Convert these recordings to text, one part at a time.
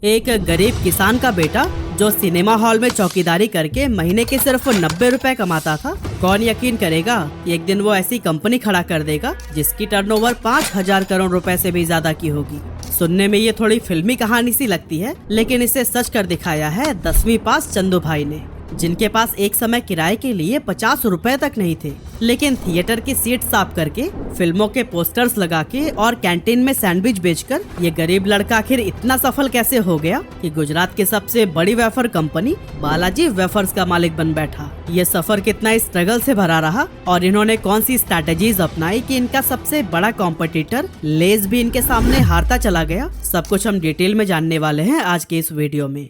एक गरीब किसान का बेटा जो सिनेमा हॉल में चौकीदारी करके महीने के सिर्फ 90 रुपए कमाता था, कौन यकीन करेगा कि एक दिन वो ऐसी कंपनी खड़ा कर देगा जिसकी टर्नओवर 5,000 करोड़ रुपए से भी ज्यादा की होगी। सुनने में ये थोड़ी फिल्मी कहानी सी लगती है, लेकिन इसे सच कर दिखाया है 10वीं पास चंदू भाई ने, जिनके पास एक समय किराए के लिए 50 रुपए तक नहीं थे, लेकिन थिएटर की सीट साफ करके, फिल्मों के पोस्टर्स लगा के और कैंटीन में सैंडविच बेचकर ये गरीब लड़का आखिर इतना सफल कैसे हो गया कि गुजरात की सबसे बड़ी वेफर कंपनी बालाजी वेफर्स का मालिक बन बैठा। ये सफर कितना स्ट्रगल से भरा रहा और इन्होंने कौन सी स्ट्रैटेजीज अपनाई कि इनका सबसे बड़ा कॉम्पिटिटर लेज भी इनके सामने हारता चला गया, सब कुछ हम डिटेल में जानने वाले हैं आज के इस वीडियो में।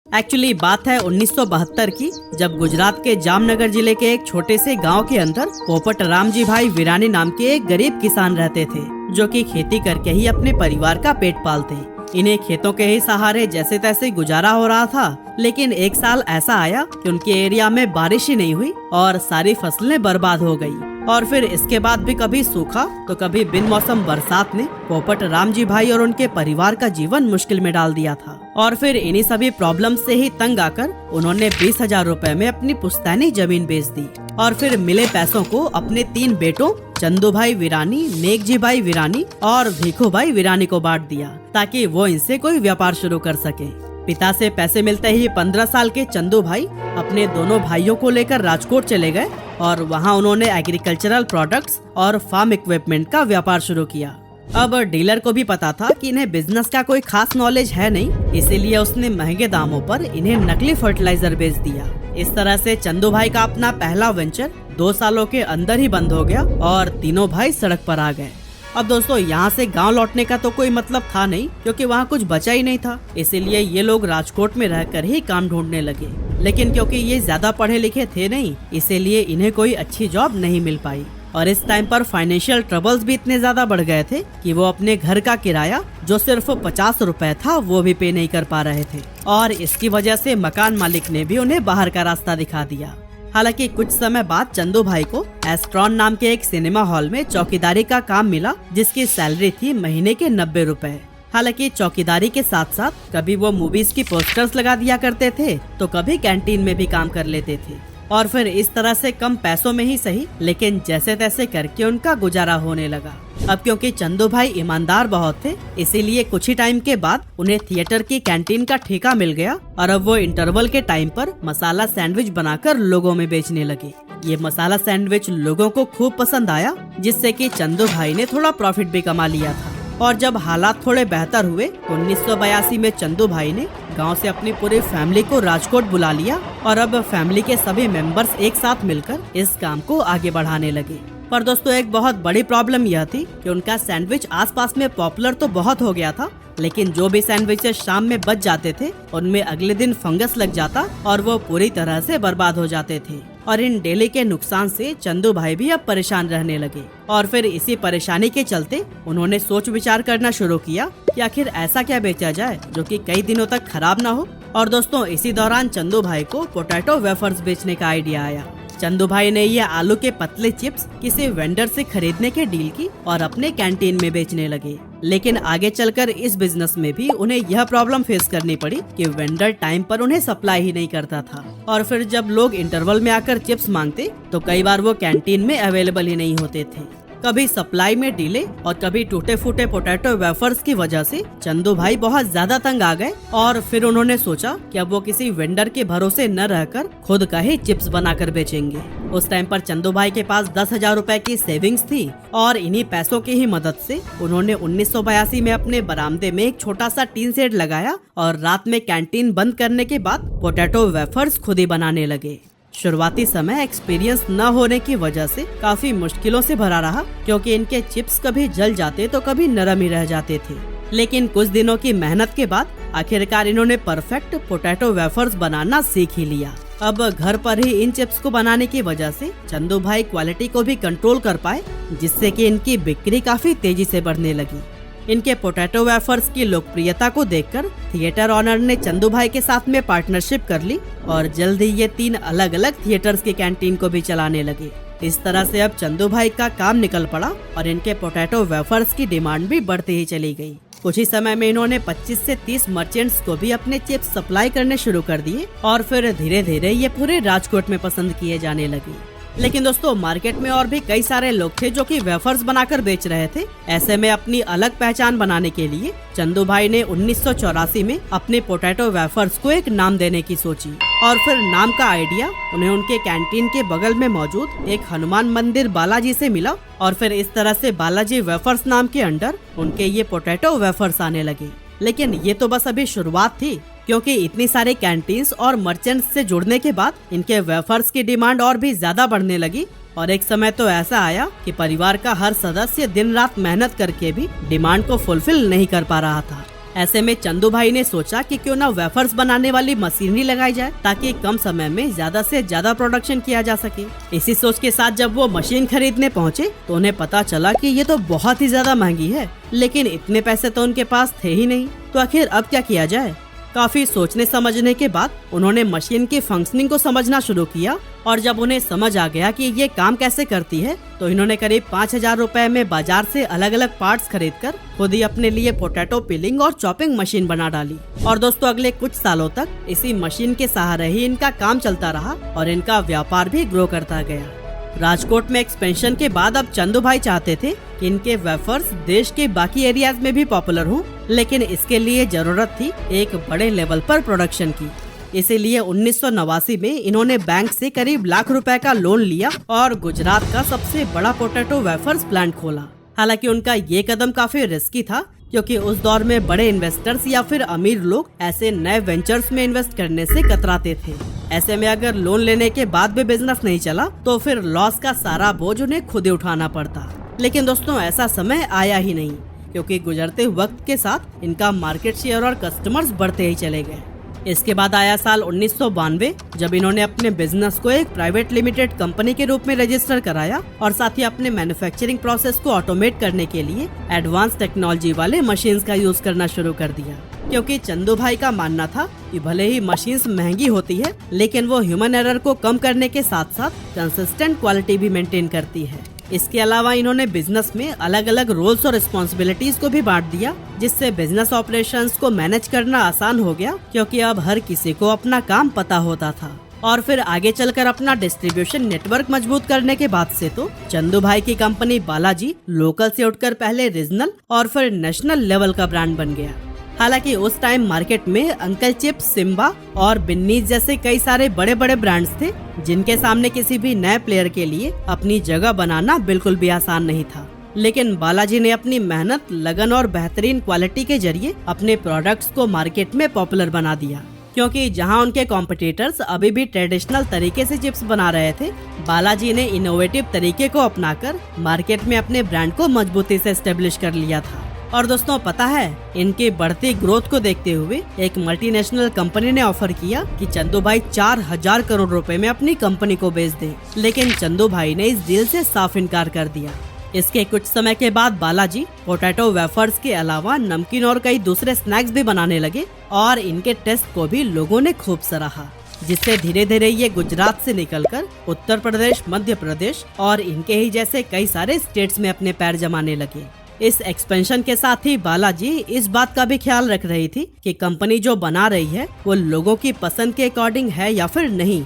एक्चुअली बात है 1972 की, जब गुजरात के जामनगर जिले के एक छोटे से गांव के अंदर पोपट रामजी भाई वीरानी नाम के एक गरीब किसान रहते थे, जो कि खेती करके ही अपने परिवार का पेट पालते। इन्हें खेतों के ही सहारे जैसे तैसे गुजारा हो रहा था, लेकिन एक साल ऐसा आया कि उनके एरिया में बारिश ही नहीं हुई और सारी फसलें बर्बाद हो गई। और फिर इसके बाद भी कभी सूखा तो कभी बिन मौसम बरसात ने पोपट रामजी भाई और उनके परिवार का जीवन मुश्किल में डाल दिया था। और फिर इन्हीं सभी प्रॉब्लम से ही तंग आकर उन्होंने 20,000 रुपए में अपनी पुश्तैनी जमीन बेच दी और फिर मिले पैसों को अपने 3 बेटों चंदू भाई वीरानी, नेकजी भाई वीरानी और भीखू भाई वीरानी को बांट दिया, ताकि वो इनसे कोई व्यापार शुरू कर सके। पिता से पैसे मिलते ही 15 साल के चंदू भाई अपने दोनों भाइयों को लेकर राजकोट चले गए और वहां उन्होंने एग्रीकल्चरल प्रोडक्ट्स और फार्म इक्विपमेंट का व्यापार शुरू किया। अब डीलर को भी पता था कि इन्हें बिजनेस का कोई खास नॉलेज है नहीं, इसीलिए उसने महंगे दामों पर इन्हें नकली फर्टिलाइजर बेच दिया। इस तरह से चंदू भाई का अपना पहला वेंचर 2 सालों के अंदर ही बंद हो गया और तीनों भाई सड़क पर आ गए। अब दोस्तों, यहाँ से गांव लौटने का तो कोई मतलब था नहीं, क्योंकि वहाँ कुछ बचा ही नहीं था, इसीलिए ये लोग राजकोट में रहकर ही काम ढूंढने लगे। लेकिन क्योंकि ये ज्यादा पढ़े लिखे थे नहीं, इसीलिए इन्हें कोई अच्छी जॉब नहीं मिल पाई। और इस टाइम पर फाइनेंशियल ट्रबल्स भी इतने ज्यादा बढ़ गए थे कि वो अपने घर का किराया जो सिर्फ 50 रुपए था वो भी पे नहीं कर पा रहे थे, और इसकी वजह से मकान मालिक ने भी उन्हें बाहर का रास्ता दिखा दिया। हालांकि कुछ समय बाद चंदू भाई को एस्ट्रॉन नाम के एक सिनेमा हॉल में चौकीदारी का काम मिला, जिसकी सैलरी थी महीने के 90 रुपए। हालांकि चौकीदारी के साथ साथ कभी वो मूवीज की पोस्टर्स लगा दिया करते थे तो कभी कैंटीन में भी काम कर लेते थे, और फिर इस तरह से कम पैसों में ही सही, लेकिन जैसे तैसे करके उनका गुजारा होने लगा। अब क्योंकि चंदू भाई ईमानदार बहुत थे, इसीलिए कुछ ही टाइम के बाद उन्हें थिएटर की कैंटीन का ठेका मिल गया और अब वो इंटरवल के टाइम पर मसाला सैंडविच बनाकर लोगों में बेचने लगे। ये मसाला सैंडविच लोगों को खूब पसंद आया, जिससे कि चंदू भाई ने थोड़ा प्रॉफिट भी कमा लिया था। और जब हालात थोड़े बेहतर हुए, 1982 में चंदू भाई ने गांव से अपनी पूरी फैमिली को राजकोट बुला लिया और अब फैमिली के सभी मेंबर्स एक साथ मिलकर इस काम को आगे बढ़ाने लगे। पर दोस्तों, एक बहुत बड़ी प्रॉब्लम यह थी कि उनका सैंडविच आसपास में पॉपुलर तो बहुत हो गया था, लेकिन जो भी सैंडविचेस शाम में बच जाते थे उनमें अगले दिन फंगस लग जाता और वो पूरी तरह से बर्बाद हो जाते थे। और इन डेली के नुकसान से चंदू भाई भी अब परेशान रहने लगे, और फिर इसी परेशानी के चलते उन्होंने सोच विचार करना शुरू किया कि आखिर ऐसा क्या बेचा जाए जो कि कई दिनों तक खराब ना हो। और दोस्तों, इसी दौरान चंदू भाई को पोटैटो वेफर्स बेचने का आइडिया आया। चंदू भाई ने ये आलू के पतले चिप्स किसी वेंडर से खरीदने के डील की और अपने कैंटीन में बेचने लगे। लेकिन आगे चलकर इस बिजनेस में भी उन्हें यह प्रॉब्लम फेस करनी पड़ी कि वेंडर टाइम पर उन्हें सप्लाई ही नहीं करता था, और फिर जब लोग इंटरवल में आकर चिप्स मांगते तो कई बार वो कैंटीन में अवेलेबल ही नहीं होते थे। कभी सप्लाई में डिले और कभी टूटे फूटे पोटैटो वेफर्स की वजह से चंदू भाई बहुत ज्यादा तंग आ गए, और फिर उन्होंने सोचा कि अब वो किसी वेंडर के भरोसे न रहकर खुद का ही चिप्स बनाकर बेचेंगे। उस टाइम पर चंदू भाई के पास 10,000 रुपए की सेविंग्स थी, और इन्हीं पैसों की ही मदद से उन्होंने 1982 में अपने बरामदे में एक छोटा सा टीन शेड लगाया और रात में कैंटीन बंद करने के बाद पोटैटो वेफर्स खुद ही बनाने लगे। शुरुआती समय एक्सपीरियंस न होने की वजह से काफी मुश्किलों से भरा रहा, क्योंकि इनके चिप्स कभी जल जाते तो कभी नरम ही रह जाते थे। लेकिन कुछ दिनों की मेहनत के बाद आखिरकार इन्होंने परफेक्ट पोटैटो वेफर्स बनाना सीख ही लिया। अब घर पर ही इन चिप्स को बनाने की वजह से चंदू भाई क्वालिटी को भी कंट्रोल कर पाए, जिससे कि इनकी बिक्री काफी तेजी से बढ़ने लगी। इनके पोटैटो वेफर्स की लोकप्रियता को देखकर थिएटर ऑनर ने चंदू भाई के साथ में पार्टनरशिप कर ली और जल्द ही ये 3 अलग अलग थिएटर्स की कैंटीन को भी चलाने लगे। इस तरह से अब चंदू भाई का काम निकल पड़ा और इनके पोटैटो वेफर्स की डिमांड भी बढ़ती ही चली गई। कुछ ही समय में इन्होंने 25 से 30 मर्चेंट्स को भी अपने चिप्स सप्लाई करने शुरू कर दिए और फिर धीरे धीरे ये पूरे राजकोट में पसंद किए जाने लगे। लेकिन दोस्तों मार्केट में और भी कई सारे लोग थे जो कि वेफर्स बनाकर बेच रहे थे। ऐसे में अपनी अलग पहचान बनाने के लिए चंदू भाई ने 1984 में अपने पोटैटो वेफर्स को एक नाम देने की सोची और फिर नाम का आइडिया उन्हें उनके कैंटीन के बगल में मौजूद एक हनुमान मंदिर बालाजी से मिला और फिर इस तरह से बालाजी वेफर्स नाम के अंडर उनके ये पोटैटो वेफर्स आने लगे। लेकिन ये तो बस अभी शुरुआत थी, क्योंकि इतनी सारे कैंटीन्स और मर्चेंट्स से जुड़ने के बाद इनके वेफर्स की डिमांड और भी ज्यादा बढ़ने लगी और एक समय तो ऐसा आया कि परिवार का हर सदस्य दिन रात मेहनत करके भी डिमांड को फुलफिल नहीं कर पा रहा था। ऐसे में चंदू भाई ने सोचा कि क्यों ना वेफर्स बनाने वाली मशीनरी लगाई जाए ताकि कम समय में ज्यादा से ज्यादा प्रोडक्शन किया जा सके। इसी सोच के साथ जब वो मशीन खरीदने पहुँचे तो उन्हें पता चला कि ये तो बहुत ही ज्यादा महंगी है, लेकिन इतने पैसे तो उनके पास थे ही नहीं। तो आखिर अब क्या किया जाए? काफी सोचने समझने के बाद उन्होंने मशीन की फंक्शनिंग को समझना शुरू किया और जब उन्हें समझ आ गया कि ये काम कैसे करती है तो इन्होंने करीब 5,000 रुपए में बाजार से अलग अलग पार्ट्स खरीदकर खुद ही अपने लिए पोटैटो पिलिंग और चॉपिंग मशीन बना डाली। और दोस्तों अगले कुछ सालों तक इसी मशीन के सहारे ही इनका काम चलता रहा और इनका व्यापार भी ग्रो करता गया। राजकोट में एक्सपेंशन के बाद अब चंदू भाई चाहते थे कि इनके वेफर्स देश के बाकी एरियाज में भी पॉपुलर हों, लेकिन इसके लिए जरूरत थी एक बड़े लेवल पर प्रोडक्शन की। इसीलिए 1989 में इन्होंने बैंक से करीब लाख रुपए का लोन लिया और गुजरात का सबसे बड़ा पोटैटो वेफर्स प्लांट खोला। हालांकि उनका ये कदम काफी रिस्की था, क्योंकि उस दौर में बड़े इन्वेस्टर्स या फिर अमीर लोग ऐसे नए वेंचर्स में इन्वेस्ट करने से कतराते थे। ऐसे में अगर लोन लेने के बाद भी बिजनेस नहीं चला तो फिर लॉस का सारा बोझ उन्हें खुद ही उठाना पड़ता। लेकिन दोस्तों ऐसा समय आया ही नहीं, क्योंकि गुजरते वक्त के साथ इनका मार्केट शेयर और कस्टमर्स बढ़ते ही चले गए। इसके बाद आया साल 1992, जब इन्होंने अपने बिजनेस को एक प्राइवेट लिमिटेड कंपनी के रूप में रजिस्टर कराया और साथ ही अपने मैन्युफैक्चरिंग प्रोसेस को ऑटोमेट करने के लिए एडवांस टेक्नोलॉजी वाले मशीन्स का यूज करना शुरू कर दिया। क्योंकि चंदू भाई का मानना था कि भले ही मशीन्स महंगी होती है, लेकिन वो ह्यूमन एरर को कम करने के साथ साथ कंसिस्टेंट क्वालिटी भी मेंटेन करती है। इसके अलावा इन्होंने बिजनेस में अलग अलग रोल्स और रिस्पॉन्सिबिलिटीज को भी बांट दिया, जिससे बिजनेस ऑपरेशंस को मैनेज करना आसान हो गया, क्योंकि अब हर किसी को अपना काम पता होता था। और फिर आगे चलकर अपना डिस्ट्रीब्यूशन नेटवर्क मजबूत करने के बाद से तो चंदू भाई की कंपनी बालाजी लोकल से उठकर पहले रीजनल और फिर नेशनल लेवल का ब्रांड बन गया। हालांकि उस टाइम मार्केट में अंकल चिप्स, सिम्बा और बिन्नीज जैसे कई सारे बड़े बड़े ब्रांड्स थे, जिनके सामने किसी भी नए प्लेयर के लिए अपनी जगह बनाना बिल्कुल भी आसान नहीं था। लेकिन बालाजी ने अपनी मेहनत, लगन और बेहतरीन क्वालिटी के जरिए अपने प्रोडक्ट्स को मार्केट में पॉपुलर बना दिया। क्योंकि जहां उनके कॉम्पिटिटर्स अभी भी ट्रेडिशनल तरीके से चिप्स बना रहे थे, बालाजी ने इनोवेटिव तरीके को अपनाकर मार्केट में अपने ब्रांड को मजबूती से एस्टेब्लिश कर लिया था। और दोस्तों पता है, इनकी बढ़ती ग्रोथ को देखते हुए एक मल्टीनेशनल कंपनी ने ऑफर किया कि चंदू भाई 4,000 करोड़ रुपए में अपनी कंपनी को बेच दे, लेकिन चंदू भाई ने इस डील से साफ इनकार कर दिया। इसके कुछ समय के बाद बालाजी पोटैटो वेफर्स के अलावा नमकीन और कई दूसरे स्नैक्स भी बनाने लगे और इनके टेस्ट को भी लोगों ने खूब सराहा, जिससे धीरे धीरे ये गुजरात से निकलकर उत्तर प्रदेश, मध्य प्रदेश और इनके ही जैसे कई सारे स्टेट्स में अपने पैर जमाने लगे। इस एक्सपेंशन के साथ ही बालाजी इस बात का भी ख्याल रख रही थी कि कंपनी जो बना रही है वो लोगों की पसंद के अकॉर्डिंग है या फिर नहीं,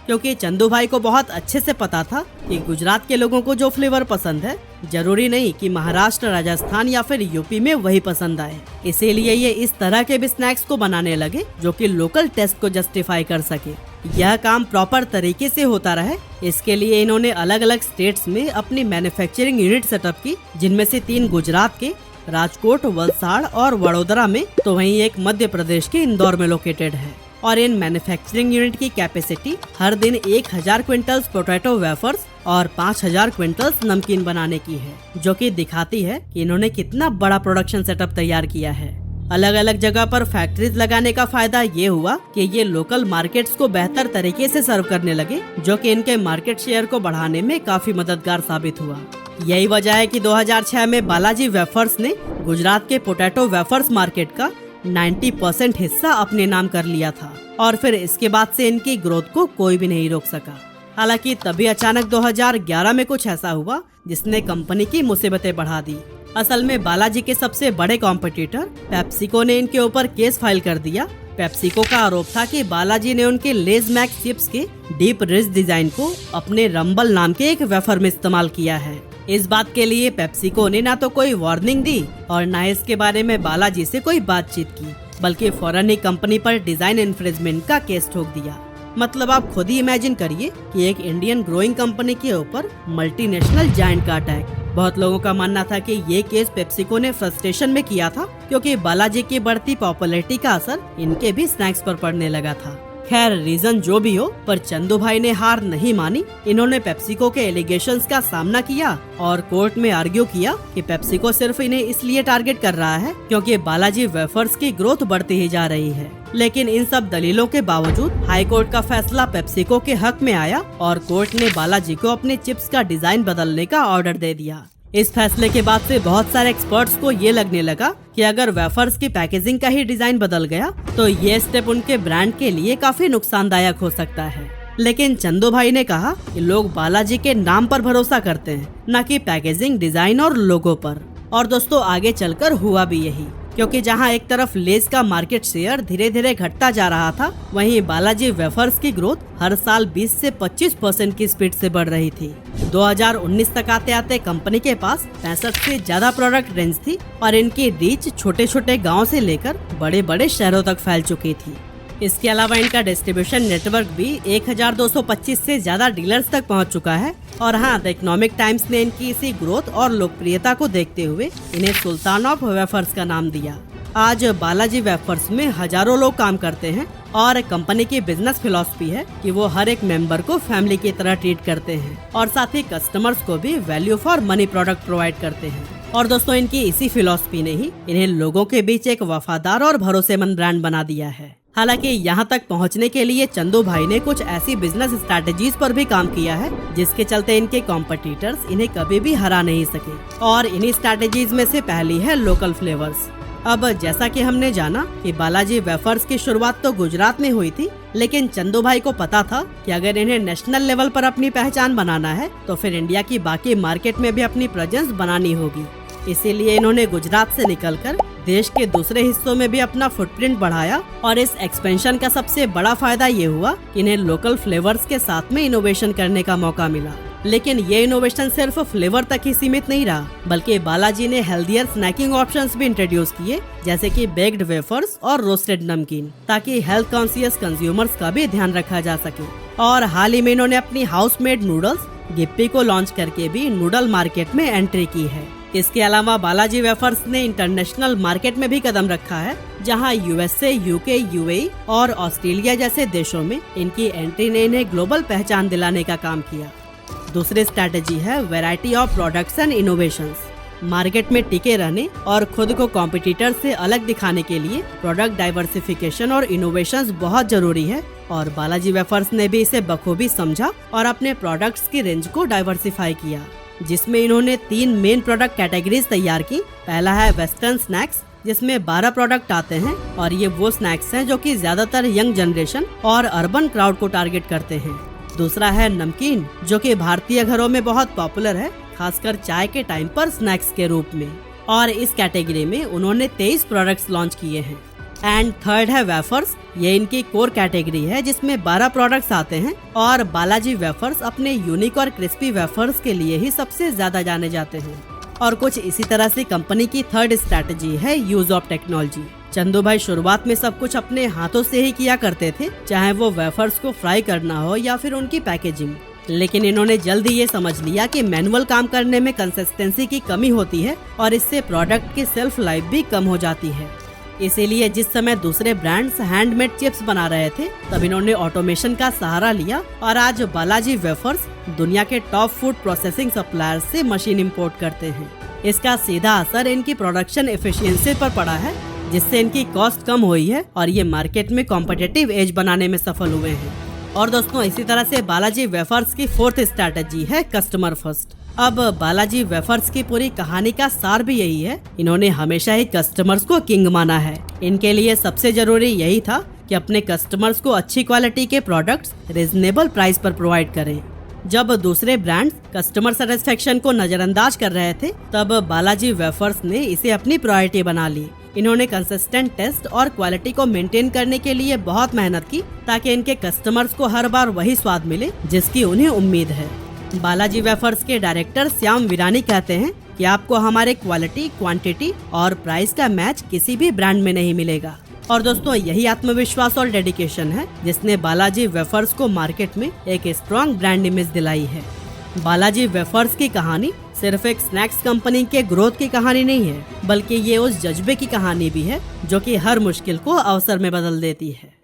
क्योंकि चंदू भाई को बहुत अच्छे से पता था कि गुजरात के लोगों को जो फ्लेवर पसंद है जरूरी नहीं कि महाराष्ट्र, राजस्थान या फिर यूपी में वही पसंद आए। इसीलिए ये इस तरह के भी स्नैक्स को बनाने लगे जो कि लोकल टेस्ट को जस्टिफाई कर सके। यह काम प्रॉपर तरीके से होता रहे, इसके लिए इन्होंने अलग अलग स्टेट्स में अपनी मैन्युफैक्चरिंग यूनिट सेटअप की, जिनमें से 3 गुजरात के, राजकोट, वलसाड़ और वडोदरा में, तो वहीं एक मध्य प्रदेश के इंदौर में लोकेटेड है। और इन मैन्युफैक्चरिंग यूनिट की कैपेसिटी हर दिन 1,000 क्विंटल्स पोटैटो वेफर्स और 5,000 क्विंटल्स नमकीन बनाने की है, जो कि दिखाती है कि इन्होंने कितना बड़ा प्रोडक्शन सेटअप तैयार किया है। अलग अलग जगह पर फैक्ट्रीज लगाने का फायदा ये हुआ कि ये लोकल मार्केट्स को बेहतर तरीके से सर्व करने लगे, जो कि इनके मार्केट शेयर को बढ़ाने में काफी मददगार साबित हुआ। यही वजह है कि 2006 में बालाजी वेफर्स ने गुजरात के पोटैटो वेफर्स मार्केट का 90% हिस्सा अपने नाम कर लिया था और फिर इसके बाद से इनकी ग्रोथ को कोई भी नहीं रोक सका। हालांकि तभी अचानक 2011 में कुछ ऐसा हुआ जिसने कंपनी की मुसीबतें बढ़ा दी। असल में बालाजी के सबसे बड़े कॉम्पिटिटर पेप्सिको ने इनके ऊपर केस फाइल कर दिया। पेप्सिको का आरोप था कि बालाजी ने उनके लेज मैक्स चिप्स के डीप रिच डिजाइन को अपने रंबल नाम के एक वेफर में इस्तेमाल किया है। इस बात के लिए पेप्सिको ने ना तो कोई वार्निंग दी और ना इसके बारे में बालाजी से कोई बातचीत की, बल्कि फौरन ही कंपनी पर डिजाइन इन्फ्रिंजमेंट का केस ठोक दिया। मतलब आप खुद ही इमेजिन करिए कि एक इंडियन ग्रोइंग कंपनी के ऊपर मल्टीनेशनल जायंट का अटैक। बहुत लोगों का मानना था कि ये केस पेप्सिको ने फ्रस्ट्रेशन में किया था, क्योंकि बालाजी की बढ़ती पॉपुलैरिटी का असर इनके भी स्नैक्स पर पड़ने लगा था। खैर रीजन जो भी हो, पर चंदू भाई ने हार नहीं मानी। इन्होंने पेप्सिको के एलिगेशंस का सामना किया और कोर्ट में आर्ग्यू किया कि पेप्सिको सिर्फ इन्हें इसलिए टारगेट कर रहा है क्योंकि बालाजी वेफर्स की ग्रोथ बढ़ती ही जा रही है। लेकिन इन सब दलीलों के बावजूद हाई कोर्ट का फैसला पेप्सिको के हक में आया और कोर्ट ने बालाजी को अपने चिप्स का डिजाइन बदलने का ऑर्डर दे दिया। इस फैसले के बाद से बहुत सारे एक्सपर्ट्स को ये लगने लगा कि अगर वेफर्स की पैकेजिंग का ही डिजाइन बदल गया तो ये स्टेप उनके ब्रांड के लिए काफी नुकसानदायक हो सकता है। लेकिन चंदू भाई ने कहा कि लोग बालाजी के नाम पर भरोसा करते हैं, न कि पैकेजिंग, डिजाइन और लोगो पर। और दोस्तों आगे चलकर हुआ भी यही, क्योंकि जहां एक तरफ लेज का मार्केट शेयर धीरे धीरे घटता जा रहा था, वहीं बालाजी वेफर्स की ग्रोथ हर साल 20 से 25% की स्पीड से बढ़ रही थी। 2019 तक आते आते कंपनी के पास 65 से ज्यादा प्रोडक्ट रेंज थी और इनकी रीच छोटे छोटे गाँव से लेकर बड़े बड़े शहरों तक फैल चुकी थी। इसके अलावा इनका डिस्ट्रीब्यूशन नेटवर्क भी 1225 से ज्यादा डीलर्स तक पहुंच चुका है। और हाँ, द इकोनॉमिक टाइम्स ने इनकी इसी ग्रोथ और लोकप्रियता को देखते हुए इन्हें सुल्तान ऑफ वेफर्स का नाम दिया। आज बालाजी वेफर्स में हजारों लोग काम करते हैं और कंपनी की बिजनेस फिलॉसफी है कि वो हर एक मेंबर को फैमिली की तरह ट्रीट करते हैं और साथ ही कस्टमर्स को भी value for money product provide करते हैं। और दोस्तों इनकी इसी फिलॉसफी ने ही इन्हें लोगों के बीच एक वफादार और भरोसेमंद ब्रांड बना दिया है। हालांकि यहाँ तक पहुँचने के लिए चंदू भाई ने कुछ ऐसी बिजनेस स्ट्रैटेजीज पर भी काम किया है जिसके चलते इनके कॉम्पिटिटर्स इन्हें कभी भी हरा नहीं सके। और इन्हीं स्ट्रैटेजीज में से पहली है लोकल फ्लेवर्स। अब जैसा कि हमने जाना कि बालाजी वेफर्स की शुरुआत तो गुजरात में हुई थी, लेकिन चंदू भाई को पता था कि अगर इन्हें नेशनल लेवल पर अपनी पहचान बनाना है तो फिर इंडिया की बाकी मार्केट में भी अपनी प्रेजेंस बनानी होगी। इसीलिए इन्होंने गुजरात से निकलकर देश के दूसरे हिस्सों में भी अपना फुटप्रिंट बढ़ाया। और इस एक्सपेंशन का सबसे बड़ा फायदा ये हुआ कि इन्हें लोकल फ्लेवर्स के साथ में इनोवेशन करने का मौका मिला। लेकिन ये इनोवेशन सिर्फ फ्लेवर तक ही सीमित नहीं रहा, बल्कि बालाजी ने हेल्दियर स्नैकिंग ऑप्शंस भी इंट्रोड्यूस किए, जैसे कि बेक्ड वेफर्स और रोस्टेड नमकीन, ताकि हेल्थ कॉन्शियस कंज्यूमर्स का भी ध्यान रखा जा सके। और हाल ही में इन्होंने अपनी हाउस मेड नूडल्स गिप्पी को लॉन्च करके भी नूडल मार्केट में एंट्री की है। इसके अलावा बालाजी वेफर्स ने इंटरनेशनल मार्केट में भी कदम रखा है, जहां यूएसए, यूके, यूएई और ऑस्ट्रेलिया जैसे देशों में इनकी एंट्री ने इन्हें ग्लोबल पहचान दिलाने का काम किया। दूसरी स्ट्रैटेजी है variety of products and innovations. Market में टिके रहने और खुद को कॉम्पिटिटर से अलग दिखाने के लिए प्रोडक्ट डाइवर्सिफिकेशन और इनोवेशंस बहुत जरूरी है। और बालाजी वेफर्स ने भी इसे बखूबी समझा और अपने प्रोडक्ट्स की रेंज को डाइवर्सिफाई किया, जिसमें इन्होंने 3 मेन प्रोडक्ट कैटेगरीज तैयार की। पहला है वेस्टर्न स्नैक्स, जिसमें 12 प्रोडक्ट आते हैं और ये वो स्नैक्स हैं जो कि ज्यादातर यंग जनरेशन और अर्बन क्राउड को टारगेट करते हैं। दूसरा है नमकीन, जो कि भारतीय घरों में बहुत पॉपुलर है, खासकर चाय के टाइम पर स्नैक्स के रूप में। और इस कैटेगरी में उन्होंने 23 प्रोडक्ट्स लॉन्च किए हैं। एंड थर्ड है वेफर्स, ये इनकी कोर कैटेगरी है जिसमें 12 प्रोडक्ट्स आते हैं। और बालाजी वेफर्स अपने यूनिक और क्रिस्पी वेफर्स के लिए ही सबसे ज्यादा जाने जाते हैं। और कुछ इसी तरह से कंपनी की थर्ड स्ट्रैटेजी है यूज ऑफ टेक्नोलॉजी। चंदू भाई शुरुआत में सब कुछ अपने हाथों से ही किया करते थे, चाहे वो वेफर्स को फ्राई करना हो या फिर उनकी पैकेजिंग। लेकिन इन्होंने जल्दी ये समझ लिया कि मैनुअल काम करने में कंसिस्टेंसी की कमी होती है और इससे प्रोडक्ट की सेल्फ लाइफ भी कम हो जाती है। इसीलिए जिस समय दूसरे ब्रांड्स हैंडमेड चिप्स बना रहे थे, तब इन्होंने ऑटोमेशन का सहारा लिया और आज बालाजी वेफर्स दुनिया के टॉप फूड प्रोसेसिंग सप्लायर्स से मशीन इंपोर्ट करते हैं। इसका सीधा असर इनकी प्रोडक्शन एफिशिएंसी पर पड़ा है, जिससे इनकी कॉस्ट कम हुई है और ये मार्केट में कॉम्पिटिटिव एज बनाने में सफल हुए हैं। और दोस्तों इसी तरह से बालाजी वेफर्स की फोर्थ स्ट्रैटेजी है कस्टमर फर्स्ट। अब बालाजी वेफर्स की पूरी कहानी का सार भी यही है, इन्होंने हमेशा ही कस्टमर्स को किंग माना है। इनके लिए सबसे जरूरी यही था कि अपने कस्टमर्स को अच्छी क्वालिटी के प्रोडक्ट्स रीजनेबल प्राइस पर प्रोवाइड करें। जब दूसरे ब्रांड्स कस्टमर सेटिस्फेक्शन को नजरअंदाज कर रहे थे, तब बालाजी वेफर्स ने इसे अपनी प्रायोरिटी बना ली। इन्होंने कंसिस्टेंट टेस्ट और क्वालिटी को मेंटेन करने के लिए बहुत मेहनत की, ताकि इनके कस्टमर्स को हर बार वही स्वाद मिले जिसकी उन्हें उम्मीद है। बालाजी वेफर्स के डायरेक्टर श्याम वीरानी कहते हैं कि आपको हमारे क्वालिटी, क्वांटिटी और प्राइस का मैच किसी भी ब्रांड में नहीं मिलेगा। और दोस्तों, यही आत्मविश्वास और डेडिकेशन है जिसने बालाजी वेफर्स को मार्केट में एक स्ट्रॉन्ग ब्रांड इमेज दिलाई है। बालाजी वेफर्स की कहानी सिर्फ एक स्नैक्स कंपनी के ग्रोथ की कहानी नहीं है, बल्कि ये उस जज्बे की कहानी भी है जो कि हर मुश्किल को अवसर में बदल देती है।